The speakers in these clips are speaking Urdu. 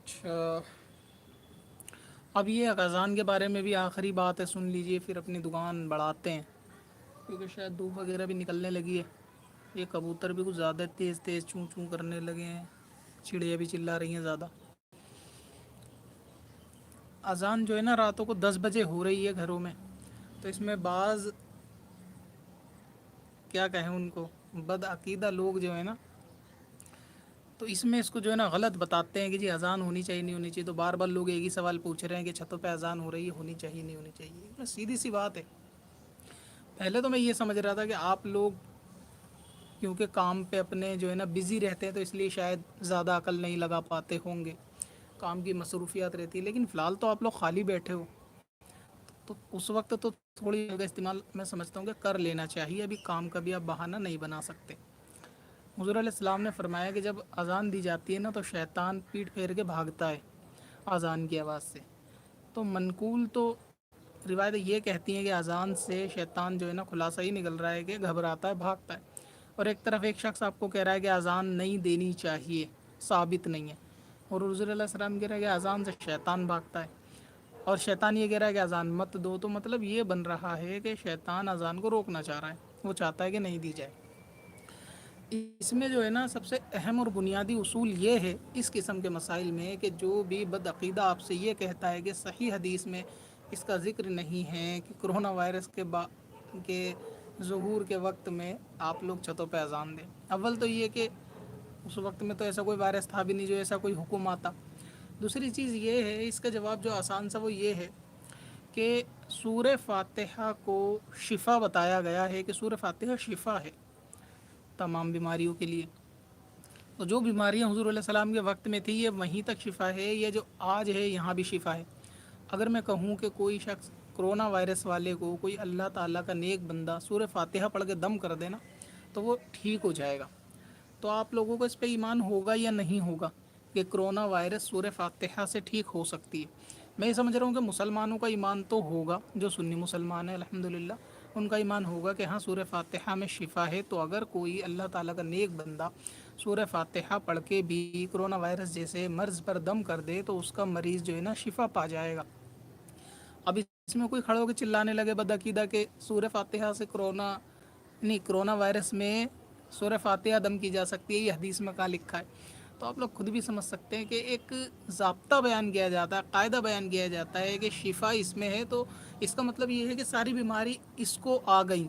اچھا، اب یہ اذان کے بارے میں بھی آخری بات ہے، سن لیجئے پھر اپنی دکان بڑھاتے ہیں، کیونکہ شاید دھوپ وغیرہ بھی نکلنے لگی ہے۔ یہ کبوتر بھی کچھ زیادہ تیز تیز چوں چوں کرنے لگے ہیں، چڑیا بھی چلا رہی ہیں زیادہ۔ اذان جو ہے نا راتوں کو 10 بجے ہو رہی ہے گھروں میں، تو اس میں بعض کیا کہیں ان کو بدعقیدہ لوگ جو ہے نا، تو اس میں اس کو جو ہے نا غلط بتاتے ہیں کہ جی اذان ہونی چاہیے نہیں ہونی چاہیے، تو بار بار لوگ ایک ہی سوال پوچھ رہے ہیں کہ چھتوں پہ اذان ہو رہی ہے، ہونی چاہیے نہیں ہونی چاہیے؟ بس سیدھی سی بات ہے۔ پہلے تو میں یہ سمجھ رہا تھا کہ آپ لوگ کیونکہ کام پہ اپنے جو ہے نا بزی رہتے ہیں، تو اس لیے شاید زیادہ عقل نہیں لگا پاتے ہوں گے، کام کی مصروفیات رہتی ہے، لیکن فی الحال تو آپ لوگ خالی بیٹھے ہو، تو اس وقت تو تھوڑی جگہ استعمال میں سمجھتا ہوں کہ کر لینا چاہیے، ابھی کام کا بھی آپ بہانہ نہیں بنا سکتے۔ حضور علیہ السلام نے فرمایا کہ جب اذان دی جاتی ہے نا تو شیطان پیٹ پھیر کے بھاگتا ہے اذان کی آواز سے۔ تو منقول تو روایت یہ کہتی ہیں کہ اذان سے شیطان جو ہے نا خلاصہ ہی نکل رہا ہے کہ گھبراتا ہے، بھاگتا ہے، اور ایک طرف ایک شخص آپ کو کہہ رہا ہے کہ اذان نہیں دینی چاہیے، ثابت نہیں ہے، اور حضور علیہ السلام کہہ رہا ہے کہ اذان سے شیطان بھاگتا ہے، اور شیطان یہ کہہ رہا ہے کہ اذان مت دو، تو مطلب یہ بن رہا ہے کہ شیطان اذان کو روکنا چاہ رہا ہے، وہ چاہتا ہے کہ نہیں دی جائے۔ اس میں جو ہے نا سب سے اہم اور بنیادی اصول یہ ہے اس قسم کے مسائل میں کہ جو بھی بدعقیدہ آپ سے یہ کہتا ہے کہ صحیح حدیث میں اس کا ذکر نہیں ہے کہ کرونا وائرس کے ظہور کے وقت میں آپ لوگ چھتوں پہ اذان دیں، اول تو یہ کہ اس وقت میں تو ایسا کوئی وائرس تھا بھی نہیں جو ایسا کوئی حکم آتا۔ دوسری چیز یہ ہے، اس کا جواب جو آسان سا وہ یہ ہے کہ سورہ فاتحہ کو شفا بتایا گیا ہے، کہ سورہ فاتحہ شفا ہے تمام بیماریوں کے لیے۔ تو جو بیماریاں حضور علیہ السلام کے وقت میں تھی یہ وہیں تک شفا ہے، یہ جو آج ہے یہاں بھی شفا ہے۔ اگر میں کہوں کہ کوئی شخص کرونا وائرس والے کو کوئی اللہ تعالیٰ کا نیک بندہ سورہ فاتحہ پڑھ کے دم کر دینا تو وہ ٹھیک ہو جائے گا، تو آپ لوگوں کو اس پہ ایمان ہوگا یا نہیں ہوگا کہ کرونا وائرس سورہ فاتحہ سے ٹھیک ہو سکتی ہے؟ میں یہ سمجھ رہا ہوں کہ مسلمانوں کا ایمان تو ہوگا، جو سنی مسلمان ہیں الحمدللہ ان کا ایمان ہوگا کہ ہاں سورہ فاتحہ میں شفا ہے، تو اگر کوئی اللہ تعالیٰ کا نیک بندہ سورہ فاتحہ پڑھ کے بھی کرونا وائرس جیسے مرض پر دم کر دے تو اس کا مریض جو ہے نا شفا پا جائے گا۔ اب اس میں کوئی کھڑے ہو کے چلانے لگے بدعقیدہ کہ سورہ فاتحہ سے کرونا نہیں، کرونا وائرس میں سورہ فاتحہ دم کی جا سکتی ہے، یہ حدیث میں کہاں لکھا ہے؟ تو آپ لوگ خود بھی سمجھ سکتے ہیں کہ ایک ضابطہ بیان کیا جاتا ہے، قاعدہ بیان کیا جاتا ہے کہ شفا اس میں ہے، تو اس کا مطلب یہ ہے کہ ساری بیماری اس کو آ گئی،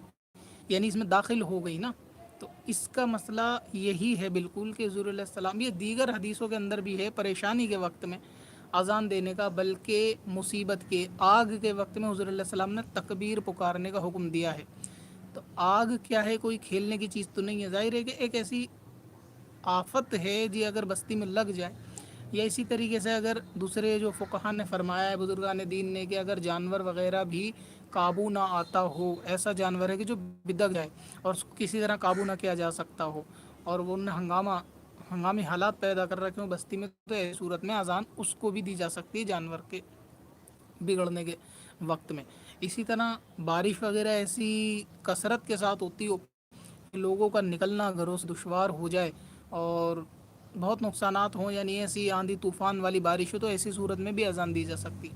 یعنی اس میں داخل ہو گئی نا۔ تو اس کا مسئلہ یہی ہے بالکل کہ حضور علیہ السلام، یہ دیگر حدیثوں کے اندر بھی ہے پریشانی کے وقت میں اذان دینے کا، بلکہ مصیبت کے آگ کے وقت میں حضور علیہ السلام نے تکبیر پکارنے کا حکم دیا ہے۔ تو آگ کیا ہے؟ کوئی کھیلنے کی چیز تو نہیں ہے، ظاہر ہے کہ ایک ایسی آفت ہے جی اگر بستی میں لگ جائے، یا اسی طریقے سے اگر دوسرے جو فقہا نے فرمایا ہے بزرگان دین نے کہ اگر جانور وغیرہ بھی قابو نہ آتا ہو، ایسا جانور ہے کہ جو بدک جائے اور اس کو کسی طرح قابو نہ کیا جا سکتا ہو، اور وہ نے ہنگامی حالات پیدا کر رکھے ہوں بستی میں، تو ایسی صورت میں اذان اس کو بھی دی جا سکتی ہے جانور کے بگڑنے کے وقت میں۔ اسی طرح بارش وغیرہ ایسی کثرت کے ساتھ ہوتی ہو کہ لوگوں کا نکلنا گھروں سے دشوار ہو جائے اور بہت نقصانات ہوں، یعنی ایسی آندھی طوفان والی بارش ہو، تو ایسی صورت میں بھی اذان دی جا سکتی،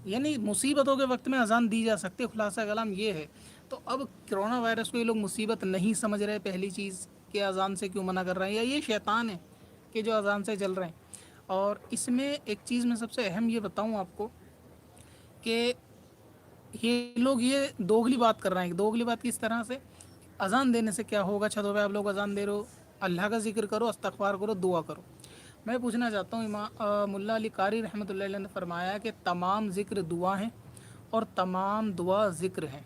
یعنی مصیبتوں کے وقت میں اذان دی جا سکتی ہے، خلاصہ کلام یہ ہے۔ تو اب کرونا وائرس کو یہ لوگ مصیبت نہیں سمجھ رہے، پہلی چیز کہ اذان سے کیوں منع کر رہے ہیں، یا یہ شیطان ہے کہ جو اذان سے چل رہے ہیں۔ اور اس میں ایک چیز میں سب سے اہم یہ بتاؤں آپ کو کہ یہ لوگ یہ دوگلی بات کر رہے ہیں۔ دوگلی بات کس طرح سے؟ اذان دینے سے کیا ہوگا؟ چھتوں پہ آپ لوگ اذان دے رہے ہو، اللہ کا ذکر کرو، استغفار کرو، دعا کرو۔ میں پوچھنا چاہتا ہوں، ملا علی قاری رحمۃ اللہ علیہ نے فرمایا کہ تمام ذکر دعا ہیں اور تمام دعا ذکر ہیں،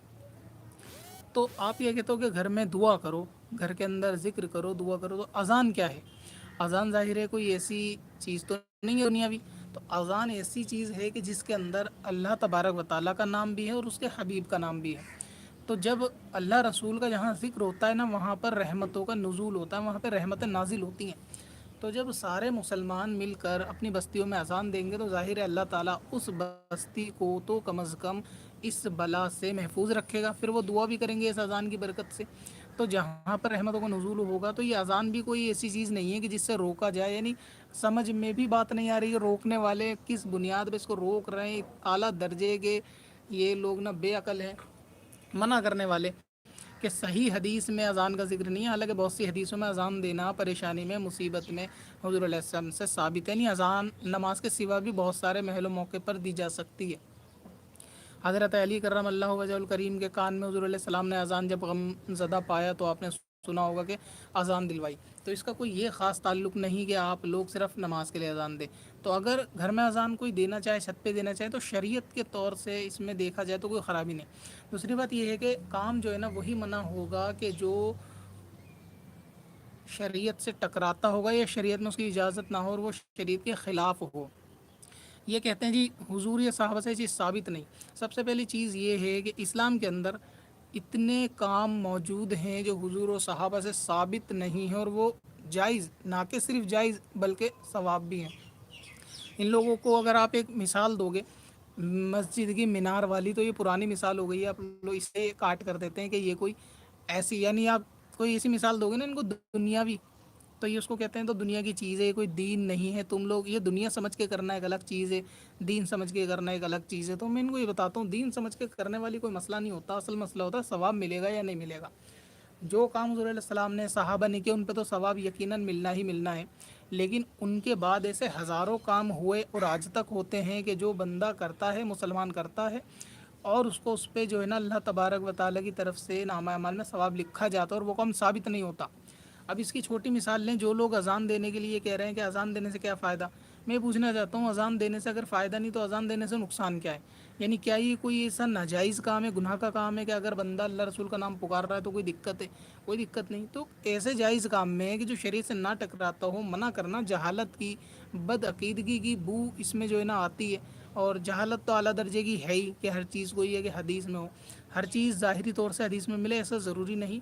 تو آپ یہ کہتے ہو کہ گھر میں دعا کرو، گھر کے اندر ذکر کرو، دعا کرو، تو اذان کیا ہے؟ اذان ظاہر ہے کوئی ایسی چیز تو نہیں ہے دنیاوی، تو اذان ایسی چیز ہے کہ جس کے اندر اللہ تبارک و تعالیٰ کا نام بھی ہے اور اس کے حبیب کا نام بھی ہے۔ تو جب اللہ رسول کا جہاں ذکر ہوتا ہے نا، وہاں پر رحمتوں کا نزول ہوتا ہے، وہاں پہ رحمتیں نازل ہوتی ہیں۔ تو جب سارے مسلمان مل کر اپنی بستیوں میں اذان دیں گے تو ظاہر ہے اللہ تعالیٰ اس بستی کو تو کم از کم اس بلا سے محفوظ رکھے گا، پھر وہ دعا بھی کریں گے اس اذان کی برکت سے۔ تو جہاں پر رحمتوں کا نزول ہوگا تو یہ اذان بھی کوئی ایسی چیز نہیں ہے کہ جس سے روکا جائے، یعنی سمجھ میں بھی بات نہیں آ رہی ہے روکنے والے کس بنیاد پہ اس کو روک رہے ہیں، اعلیٰ درجے کے یہ لوگ نا بے عقل ہیں منع کرنے والے کہ صحیح حدیث میں اذان کا ذکر نہیں ہے، حالانکہ بہت سی حدیثوں میں اذان دینا پریشانی میں مصیبت میں حضور علیہ السلام سے ثابت ہے، نہیں اذان نماز کے سوا بھی بہت سارے محل و موقع پر دی جا سکتی ہے۔ حضرت علی کرم اللہ وجہ الکریم کے کان میں حضور علیہ السلام نے اذان جب غم زدہ پایا تو آپ نے سنا ہوگا کہ اذان دلوائی، تو اس کا کوئی یہ خاص تعلق نہیں کہ آپ لوگ صرف نماز کے لیے اذان دیں۔ تو اگر گھر میں اذان کوئی دینا چاہے، چھت پہ دینا چاہے، تو شریعت کے طور سے اس میں دیکھا جائے تو کوئی خرابی نہیں۔ دوسری بات یہ ہے کہ کام جو ہے نا وہی منع ہوگا کہ جو شریعت سے ٹکراتا ہوگا یا شریعت میں اس کی اجازت نہ ہو اور وہ شریعت کے خلاف ہو۔ یہ کہتے ہیں جی حضور یا صحابہ سے یہ چیز ثابت نہیں۔ سب سے پہلی چیز یہ ہے کہ اسلام کے اندر اتنے کام موجود ہیں جو حضور و صحابہ سے ثابت نہیں ہیں، اور وہ جائز نہ کہ صرف جائز بلکہ ثواب بھی ہیں۔ ان لوگوں کو اگر آپ ایک مثال دو گے مسجد کی مینار والی، تو یہ پرانی مثال ہو گئی ہے، آپ لوگ اسے کاٹ کر دیتے ہیں کہ یہ کوئی ایسی، یعنی آپ کوئی ایسی مثال دو گے نا ان کو دنیاوی، تو یہ اس کو کہتے ہیں تو دنیا کی چیز ہے، یہ کوئی دین نہیں ہے، تم لوگ یہ دنیا سمجھ کے کرنا ایک الگ چیز ہے، دین سمجھ کے کرنا ایک الگ چیز ہے۔ تو میں ان کو یہ بتاتا ہوں دین سمجھ کے کرنے والی کوئی مسئلہ نہیں ہوتا، اصل مسئلہ ہوتا ہے ثواب ملے گا یا نہیں ملے گا۔ جو کام حضور علیہ السلام نے صحابہ نے کیا ان پہ تو ثواب یقیناً ملنا ہی ملنا ہے، لیکن ان کے بعد ایسے ہزاروں کام ہوئے اور آج تک ہوتے ہیں کہ جو بندہ کرتا ہے، مسلمان کرتا ہے، اور اس کو اس پہ جو ہے نا اللہ تبارک و تعالیٰ کی طرف سے نامہ اعمال میں ثواب لکھا جاتا ہے اور وہ کام ثابت نہیں ہوتا۔ اب اس کی چھوٹی مثال لیں، جو لوگ اذان دینے کے لیے کہہ رہے ہیں کہ اذان دینے سے کیا فائدہ، میں پوچھنا چاہتا ہوں اذان دینے سے اگر فائدہ نہیں تو اذان دینے سے نقصان کیا ہے؟ یعنی کیا یہ کوئی ایسا ناجائز کام ہے، گناہ کا کام ہے کہ اگر بندہ اللہ رسول کا نام پکار رہا ہے تو کوئی دقت ہے؟ کوئی دقت نہیں۔ تو ایسے جائز کام میں ہے کہ جو شریعت سے نہ ٹکراتا ہو، منع کرنا جہالت کی، بد عقیدگی کی بو اس میں جو ہے نا آتی ہے، اور جہالت تو اعلیٰ درجے کی ہے ہی کہ ہر چیز کو یہ ہے کہ حدیث میں ہو، ہر چیز ظاہری طور سے حدیث میں ملے ایسا ضروری نہیں،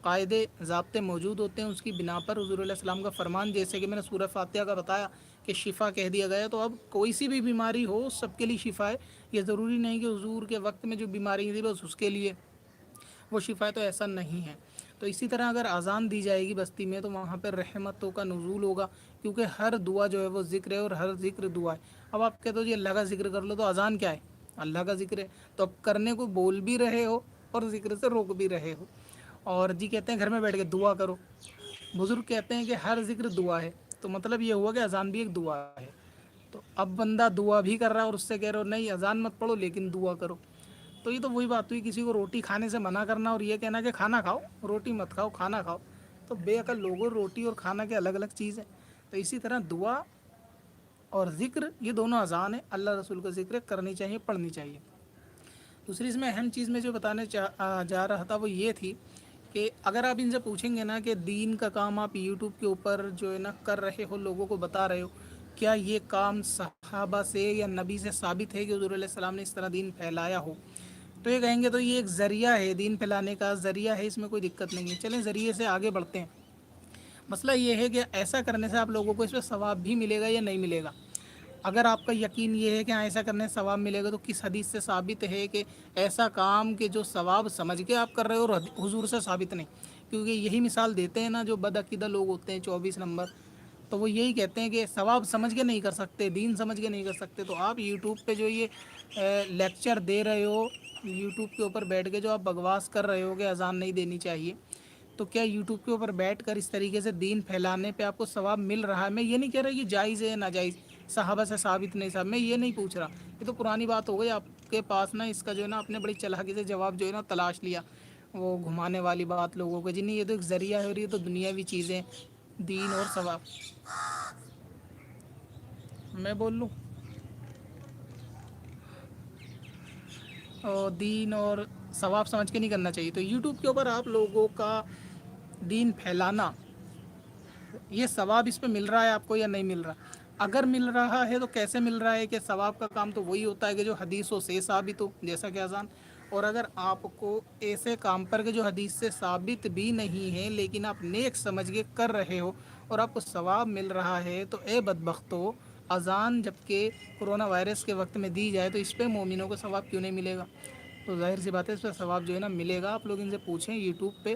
قاعدے ضابطے موجود ہوتے ہیں، اس کی بنا پر حضور علیہ السلام کا فرمان، جیسے کہ میں نے سورہ فاتحہ کا بتایا کہ شفا کہہ دیا گیا، تو اب کوئی سی بھی بیماری ہو سب کے لیے شفا ہے، یہ ضروری نہیں کہ حضور کے وقت میں جو بیماری تھی بس اس کے لیے وہ شفا ہے، تو ایسا نہیں ہے۔ تو اسی طرح اگر اذان دی جائے گی بستی میں تو وہاں پہ رحمتوں کا نزول ہوگا، کیونکہ ہر دعا جو ہے وہ ذکر ہے اور ہر ذکر دعا ہے۔ اب آپ کہتے ہو جی اللہ کا ذکر کر لو، تو اذان کیا ہے؟ اللہ کا ذکر ہے، تو اب کرنے کو بول بھی رہے ہو اور ذکر سے روک بھی رہے ہو۔ اور جی کہتے ہیں گھر میں بیٹھ کے دعا کرو، بزرگ کہتے ہیں کہ ہر ذکر دعا ہے، تو مطلب یہ ہوا کہ اذان بھی ایک دعا ہے۔ تو اب بندہ دعا بھی کر رہا ہے اور اس سے کہہ رہے ہو نہیں اذان مت پڑھو لیکن دعا کرو، تو یہ تو وہی بات ہوئی، کسی کو روٹی کھانے سے منع کرنا اور یہ کہنا کہ کھانا کھاؤ، روٹی مت کھاؤ، کھانا کھاؤ، تو بے عقل لوگوں، روٹی اور کھانا کے الگ الگ چیز ہیں۔ تو اسی طرح دعا اور ذکر یہ دونوں اذان ہے، اللہ رسول کا ذکر کرنی چاہیے، پڑھنی چاہیے۔ دوسری اس میں اہم چیز میں جو بتانے جا رہا تھا وہ یہ تھی کہ اگر آپ ان سے پوچھیں گے نا کہ دین کا کام آپ یوٹیوب کے اوپر جو ہے نا کر رہے ہو، لوگوں کو بتا رہے ہو، کیا یہ کام صحابہ سے یا نبی سے ثابت ہے کہ حضور علیہ السلام نے اس طرح دین پھیلایا ہو؟ تو یہ کہیں گے تو یہ ایک ذریعہ ہے، دین پھیلانے کا ذریعہ ہے، اس میں کوئی دقت نہیں ہے، چلیں ذریعے سے آگے بڑھتے ہیں۔ مسئلہ یہ ہے کہ ایسا کرنے سے آپ لوگوں کو اس پہ ثواب بھی ملے گا یا نہیں ملے گا؟ اگر آپ کا یقین یہ ہے کہ ہاں ایسا کرنے سے ثواب ملے گا، تو کس حدیث سے ثابت ہے کہ ایسا کام کہ جو ثواب سمجھ کے آپ کر رہے ہو اور حضور سے ثابت نہیں؟ کیونکہ یہی مثال دیتے ہیں نا جو بد عقیدہ لوگ ہوتے ہیں 24 نمبر، تو وہ یہی کہتے ہیں کہ ثواب سمجھ کے نہیں کر سکتے، دین سمجھ کے نہیں کر سکتے۔ تو آپ یوٹیوب پہ جو یہ لیکچر دے رہے ہو، یوٹیوب کے اوپر بیٹھ کے جو آپ بکواس کر رہے ہو کہ اذان نہیں دینی چاہیے، تو کیا یوٹیوب کے اوپر بیٹھ کر اس طریقے سے دین پھیلانے پہ آپ کو ثواب مل رہا ہے؟ میں یہ نہیں کہہ رہا کہ جائز ہے ناجائز، صحابہ سے ثابت نہیں صاحب، میں یہ نہیں پوچھ رہا، یہ تو پرانی بات ہو گئی آپ کے پاس نا، اس کا جو ہے نا اپنے بڑی چلاکی سے جواب جو ہے نا تلاش لیا، وہ گھمانے والی بات لوگوں کو، جی نہیں یہ تو ایک ذریعہ ہے اور یہ تو دنیاوی چیزیں، دین اور ثواب۔ میں بول لوں، اور دین اور ثواب سمجھ کے نہیں کرنا چاہیے، تو یوٹیوب کے اوپر آپ لوگوں کا دین پھیلانا، یہ ثواب اس پہ مل رہا ہے آپ کو یا نہیں مل رہا؟ اگر مل رہا ہے تو کیسے مل رہا ہے؟ کہ ثواب کا کام تو وہی ہوتا ہے کہ جو حدیثوں سے ثابت ہو، جیسا کہ اذان، اور اگر آپ کو ایسے کام پر کہ جو حدیث سے ثابت بھی نہیں ہے لیکن آپ نیک سمجھ کے کر رہے ہو اور آپ کو ثواب مل رہا ہے، تو اے بدبختو، اذان جب کہ کرونا وائرس کے وقت میں دی جائے تو اس پہ مومنوں کو ثواب کیوں نہیں ملے گا؟ تو ظاہر سی بات ہے اس پہ ثواب جو ہے نا ملے گا، آپ لوگ ان سے پوچھیں یوٹیوب پہ